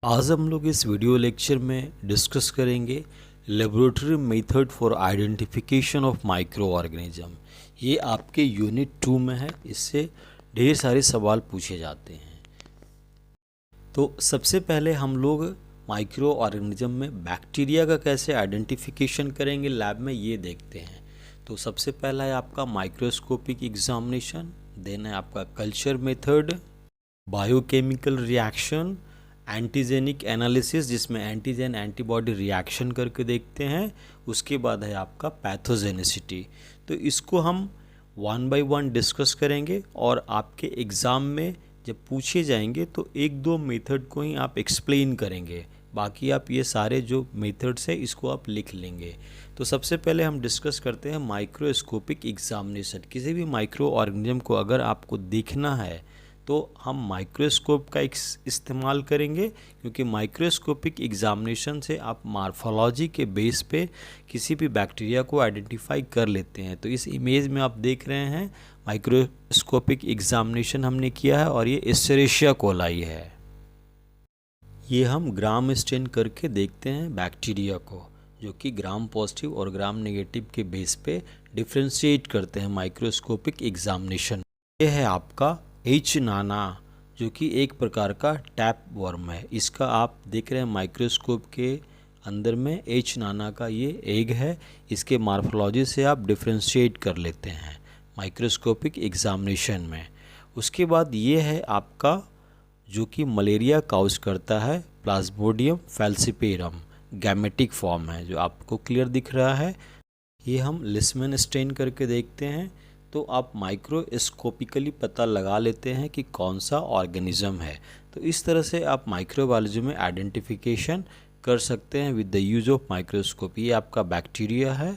आज हम लोग इस वीडियो लेक्चर में डिस्कस करेंगे laboratory method for identification of micro organism. ये आपके यूनिट 2 में है। इससे ढेर सारे सवाल पूछे जाते हैं। तो सबसे पहले हम लोग माइक्रो ऑर्गेनिज्म में बैक्टीरिया का कैसे आइडेंटिफिकेशन करेंगे लैब में, ये देखते हैं। तो सबसे पहला है आपका माइक्रोस्कोपिक एग्जामिनेशन, देन है आपका culture method, biochemical reaction, antigenic analysis जिसमें एंटीजन एंटीबॉडी रिएक्शन करके देखते हैं, उसके बाद है आपका पैथोजेनिसिटी। तो इसको हम वन बाय वन डिस्कस करेंगे और आपके एग्ज़ाम में जब पूछे जाएंगे तो एक दो मेथड को ही आप एक्सप्लेन करेंगे, बाकी आप ये सारे जो मेथड्स हैं इसको आप लिख लेंगे। तो सबसे पहले हम डिस्कस करते हैं माइक्रोस्कोपिक एग्जामिनेशन। किसी भी माइक्रो ऑर्गेनिज्म को अगर आपको देखना है तो हम माइक्रोस्कोप का इस्तेमाल करेंगे, क्योंकि माइक्रोस्कोपिक एग्जामिनेशन से आप मार्फोलॉजी के बेस पे किसी भी बैक्टीरिया को आइडेंटिफाई कर लेते हैं। तो इस इमेज में आप देख रहे हैं माइक्रोस्कोपिक एग्जामिनेशन हमने किया है और ये एस्चेरिशिया कोलाई है। ये हम ग्राम स्टेन करके देखते हैं बैक्टीरिया को, जो कि ग्राम पॉजिटिव और ग्राम नेगेटिव के बेस पे डिफ्रेंशिएट करते हैं माइक्रोस्कोपिक एग्जामिनेशन। ये है आपका एच नाना, जो कि एक प्रकार का टैप वर्म है। इसका आप देख रहे हैं माइक्रोस्कोप के अंदर में एच नाना का ये एग है। इसके मार्फोलॉजी से आप डिफ्रेंशिएट कर लेते हैं माइक्रोस्कोपिक एग्जामिनेशन में। उसके बाद ये है आपका जो कि मलेरिया काउज करता है, प्लाज्मोडियम फैल्सिपेरम, गैमेटिक फॉर्म है जो आपको क्लियर दिख रहा है। ये हम लिस्मन स्टेन करके देखते हैं, तो आप माइक्रोस्कोपिकली पता लगा लेते हैं कि कौन सा ऑर्गेनिज्म है। तो इस तरह से आप माइक्रोबायोलॉजी में आइडेंटिफिकेशन कर सकते हैं with the use of microscope. ये आपका बैक्टीरिया है।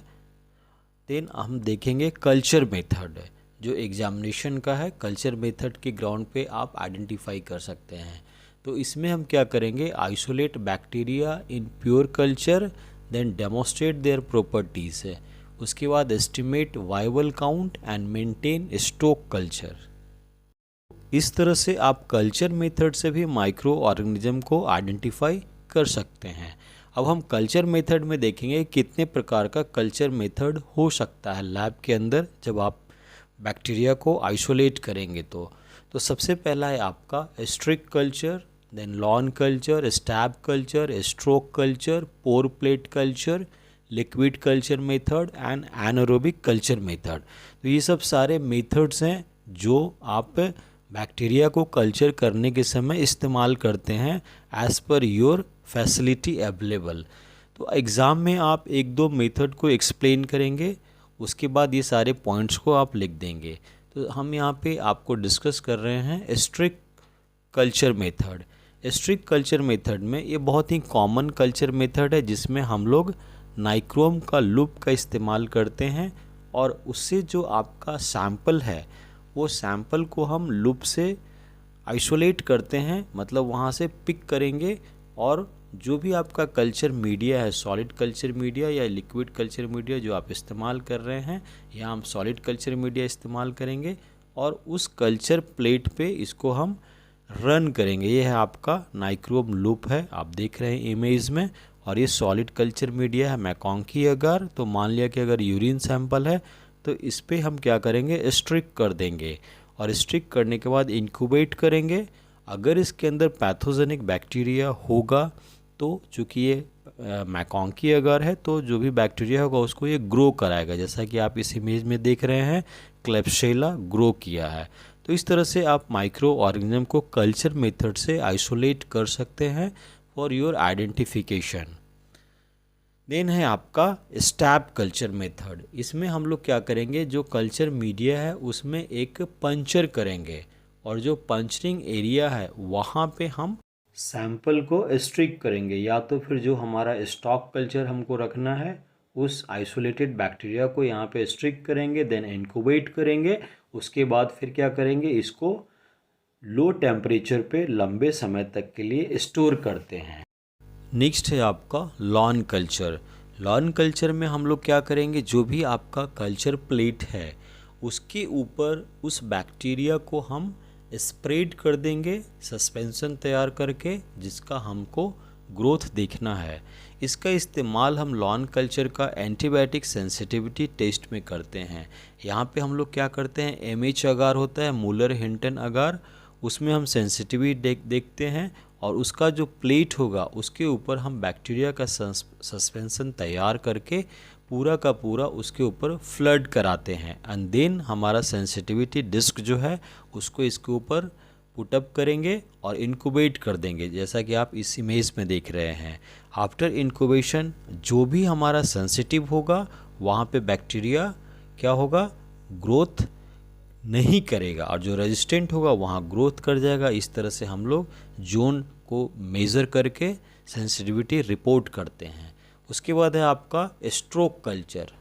देन हम देखेंगे कल्चर मेथड, जो एग्जामिनेशन का है। कल्चर मेथड के ग्राउंड पे आप आइडेंटिफाई कर सकते हैं। तो इसमें हम क्या करेंगे, isolate bacteria in pure culture, then demonstrate their properties है। उसके बाद estimate viable count and maintain stock culture. इस तरह से आप कल्चर मेथड से भी माइक्रो ऑर्गेनिज्म को आइडेंटिफाई कर सकते हैं। अब हम कल्चर मेथड में देखेंगे कितने प्रकार का कल्चर मेथड हो सकता है लैब के अंदर जब आप बैक्टीरिया को आइसोलेट करेंगे। तो सबसे पहला है आपका streak culture, then lawn culture, stab culture, stroke culture, pour plate culture, liquid culture method and anaerobic culture method. तो ये सब सारे मेथड्स हैं जो आप बैक्टीरिया को कल्चर करने के समय इस्तेमाल करते हैं as per your facility available. तो एग्ज़ाम में आप एक दो मेथड को एक्सप्लेन करेंगे, उसके बाद ये सारे पॉइंट्स को आप लिख देंगे। तो हम यहाँ पे आपको डिस्कस कर रहे हैं streak culture method. Streak culture method में ये बहुत ही कॉमन कल्चर मेथड है, जिसमें हम लोग नाइक्रोम का लूप का इस्तेमाल करते हैं और उससे जो आपका सैंपल है वो सैंपल को हम लूप से आइसोलेट करते हैं, मतलब वहाँ से पिक करेंगे और जो भी आपका कल्चर मीडिया है, सॉलिड कल्चर मीडिया या लिक्विड कल्चर मीडिया जो आप इस्तेमाल कर रहे हैं, या हम सॉलिड कल्चर मीडिया इस्तेमाल करेंगे और उस कल्चर प्लेट पे इसको हम रन करेंगे। ये है आपका नाइक्रोम लूप है, आप देख रहे हैं इमेज में। और ये सॉलिड कल्चर मीडिया है मैकॉन्की अगर, तो मान लिया कि अगर यूरिन सैंपल है तो इस पर हम क्या करेंगे, स्ट्रिक कर देंगे और स्ट्रिक करने के बाद इंक्यूबेट करेंगे। अगर इसके अंदर पैथोजेनिक बैक्टीरिया होगा तो चूँकि ये मैकॉन्की अगर है तो जो भी बैक्टीरिया होगा उसको ये ग्रो कराएगा, जैसा कि आप इस इमेज में देख रहे हैं क्लेब्सिला ग्रो किया है। तो इस तरह से आप माइक्रो ऑर्गेनिज्म को कल्चर मेथड से आइसोलेट कर सकते हैं फॉर योर आइडेंटिफिकेशन। देन है आपका स्टैब कल्चर मेथड। इसमें हम लोग क्या करेंगे, जो कल्चर मीडिया है उसमें एक पंचर करेंगे और जो पंचरिंग एरिया है वहाँ पे हम सैंपल को स्ट्रिक करेंगे, या तो फिर जो हमारा स्टॉक कल्चर हमको रखना है उस आइसोलेटेड बैक्टीरिया को यहाँ पे स्ट्रिक करेंगे, देन इंक्यूबेट करेंगे। उसके बाद फिर क्या करेंगे, इसको लो टेम्परेचर पे लंबे समय तक के लिए स्टोर करते हैं। नेक्स्ट है आपका लॉन कल्चर। लॉन कल्चर में हम लोग क्या करेंगे, जो भी आपका कल्चर प्लेट है उसके ऊपर उस बैक्टीरिया को हम स्प्रेड कर देंगे सस्पेंशन तैयार करके, जिसका हमको ग्रोथ देखना है। इसका इस्तेमाल हम लॉन कल्चर का एंटीबायोटिक सेंसिटिविटी टेस्ट में करते हैं। यहाँ पे हम लोग क्या करते हैं, एमएच अगार होता है, मूलर हिंटन अगार, उसमें हम सेंसिटिविटी देखते हैं और उसका जो प्लेट होगा उसके ऊपर हम बैक्टीरिया का सस्पेंशन तैयार करके पूरा का पूरा उसके ऊपर फ्लड कराते हैं एंड देन हमारा सेंसिटिविटी डिस्क जो है उसको इसके ऊपर पुटअप करेंगे और इनक्यूबेट कर देंगे, जैसा कि आप इस इमेज में देख रहे हैं। आफ्टर इनक्यूबेशन जो भी हमारा सेंसिटिव होगा वहाँ पे बैक्टीरिया क्या होगा, ग्रोथ नहीं करेगा, और जो रेजिस्टेंट होगा वहाँ ग्रोथ कर जाएगा। इस तरह से हम लोग जोन को मेज़र करके सेंसिटिविटी रिपोर्ट करते हैं। उसके बाद है आपका स्ट्रोक कल्चर।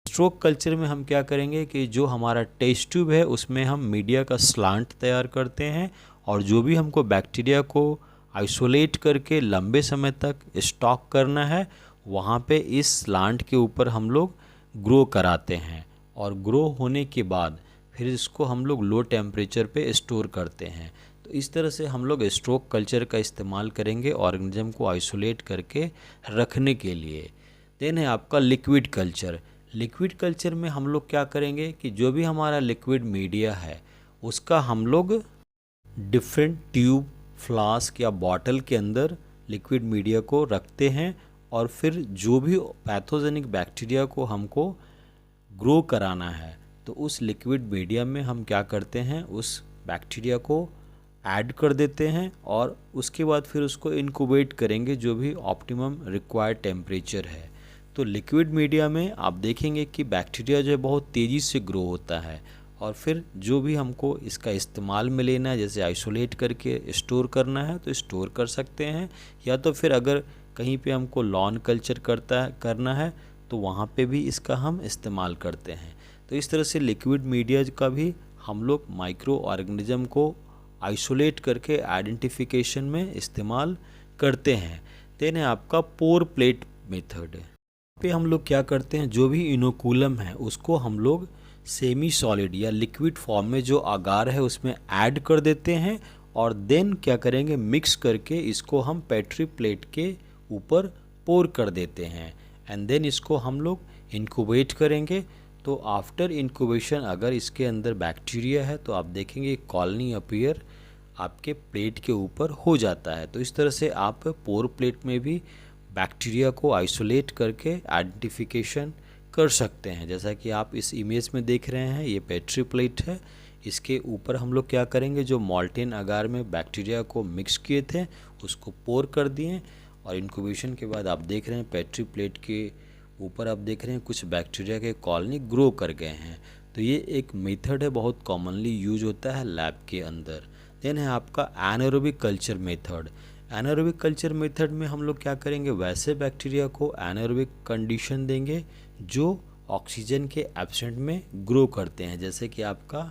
स्ट्रोक कल्चर में हम क्या करेंगे कि जो हमारा टेस्ट ट्यूब है उसमें हम मीडिया का स्लांट तैयार करते हैं और जो भी हमको बैक्टीरिया को आइसोलेट करके लंबे समय तक स्टॉक करना है वहाँ पे इस स्लांट के ऊपर हम लोग ग्रो कराते हैं और ग्रो होने के बाद फिर इसको हम लोग लो टेम्परेचर पे स्टोर करते हैं। तो इस तरह से हम लोग स्ट्रोक कल्चर का इस्तेमाल करेंगे ऑर्गेनिज्म को आइसोलेट करके रखने के लिए। देन है आपका लिक्विड कल्चर। लिक्विड कल्चर में हम लोग क्या करेंगे कि जो भी हमारा लिक्विड मीडिया है उसका हम लोग डिफरेंट ट्यूब, फ्लास्क या बॉटल के अंदर लिक्विड मीडिया को रखते हैं और फिर जो भी पैथोजेनिक बैक्टीरिया को हमको ग्रो कराना है तो उस लिक्विड मीडिया में हम क्या करते हैं, उस बैक्टीरिया को ऐड कर देते हैं और उसके बाद फिर उसको इनक्यूबेट करेंगे जो भी ऑप्टिमम रिक्वायर्ड टेम्परेचर है। तो लिक्विड मीडिया में आप देखेंगे कि बैक्टीरिया जो है बहुत तेज़ी से ग्रो होता है और फिर जो भी हमको इसका इस्तेमाल में लेना है, जैसे आइसोलेट करके स्टोर करना है तो स्टोर कर सकते हैं, या तो फिर अगर कहीं पे हमको लॉन कल्चर करना है तो वहाँ पे भी इसका हम इस्तेमाल करते हैं। तो इस तरह से लिक्विड मीडिया का भी हम लोग माइक्रो ऑर्गेनिज्म को आइसोलेट करके आइडेंटिफिकेशन में इस्तेमाल करते हैं। देन है आपका पोर प्लेट मेथड। पे हम लोग क्या करते हैं, जो भी इनोकुलम है उसको हम लोग सेमी सॉलिड या लिक्विड फॉर्म में जो अगार है उसमें ऐड कर देते हैं और देन क्या करेंगे, मिक्स करके इसको हम पेट्री प्लेट के ऊपर पोर कर देते हैं एंड देन इसको हम लोग इंक्यूबेट करेंगे। तो आफ्टर इंक्यूबेशन अगर इसके अंदर बैक्टीरिया है तो आप देखेंगे कॉलोनी अपीयर आपके प्लेट के ऊपर हो जाता है। तो इस तरह से आप पोर प्लेट में भी बैक्टीरिया को आइसोलेट करके आइडेंटिफिकेशन कर सकते हैं। जैसा कि आप इस इमेज में देख रहे हैं, ये पेट्री प्लेट है, इसके ऊपर हम लोग क्या करेंगे, जो मॉल्टेन अगार में बैक्टीरिया को मिक्स किए थे उसको पोर कर दिए और इंक्यूबेशन के बाद आप देख रहे हैं पेट्री प्लेट के ऊपर आप देख रहे हैं कुछ बैक्टीरिया के कॉलोनी ग्रो कर गए हैं। तो ये एक मेथड है, बहुत कॉमनली यूज होता है लैब के अंदर। देन है आपका anaerobic culture method. Anaerobic culture method में हम लोग क्या करेंगे, वैसे बैक्टीरिया को एनारोबिक कंडीशन देंगे जो ऑक्सीजन के एब्सेंट में ग्रो करते हैं, जैसे कि आपका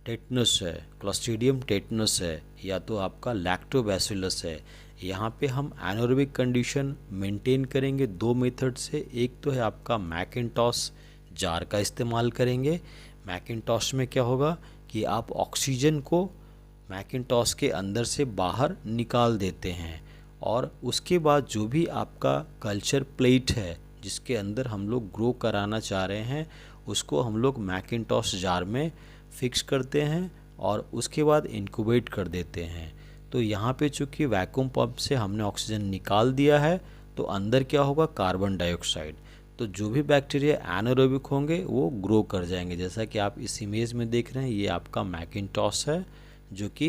टेटनस है, क्लोस्ट्रीडियम टेटनस है, या तो आपका लैक्टोबैसिलस है। यहाँ पे हम एनारोबिक कंडीशन मेंटेन करेंगे दो मेथड से। एक तो है आपका मैकिन्टॉश जार का इस्तेमाल करेंगे। मैकिन्टॉश में क्या होगा कि आप ऑक्सीजन को मैकिन्टॉश के अंदर से बाहर निकाल देते हैं और उसके बाद जो भी आपका कल्चर प्लेट है जिसके अंदर हम लोग ग्रो कराना चाह रहे हैं उसको हम लोग मैकिन्टॉश जार में फिक्स करते हैं और उसके बाद इंक्यूबेट कर देते हैं। तो यहाँ पे चूँकि वैक्यूम पंप से हमने ऑक्सीजन निकाल दिया है तो अंदर क्या होगा, कार्बन डाइऑक्साइड। तो जो भी बैक्टीरिया एनारोबिक होंगे वो ग्रो कर जाएंगे, जैसा कि आप इस इमेज में देख रहे हैं। ये आपका मैकिन्टॉश है जो कि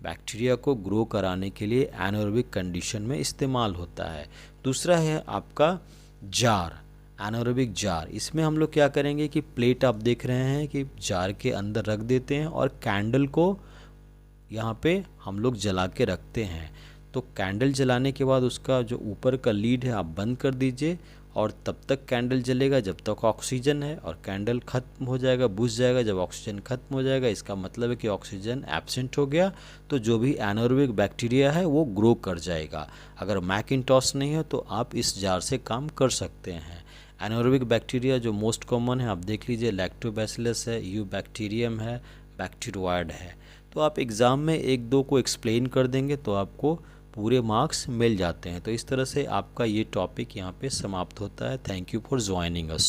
बैक्टीरिया को ग्रो कराने के लिए एनारोबिक कंडीशन में इस्तेमाल होता है। दूसरा है आपका जार, एनारोबिक जार। इसमें हम लोग क्या करेंगे कि प्लेट आप देख रहे हैं कि जार के अंदर रख देते हैं और कैंडल को यहाँ पे हम लोग जला के रखते हैं। तो कैंडल जलाने के बाद उसका जो ऊपर का लीड है आप बंद कर दीजिए और तब तक कैंडल जलेगा जब तक ऑक्सीजन है, और कैंडल ख़त्म हो जाएगा, बुझ जाएगा जब ऑक्सीजन ख़त्म हो जाएगा। इसका मतलब है कि ऑक्सीजन एब्सेंट हो गया, तो जो भी एनारोबिक बैक्टीरिया है वो ग्रो कर जाएगा। अगर मैकिन्टॉश नहीं है तो आप इस जार से काम कर सकते हैं। एनारोबिक बैक्टीरिया जो मोस्ट कॉमन है आप देख लीजिए, लैक्टोबैसिलस है, यू बैक्टीरियम है, बैक्टीरियोइड है। तो आप एग्ज़ाम में एक दो को एक्सप्लेन कर देंगे तो आपको पूरे मार्क्स मिल जाते हैं। तो इस तरह से आपका ये टॉपिक यहाँ पे समाप्त होता है। Thank you for joining us.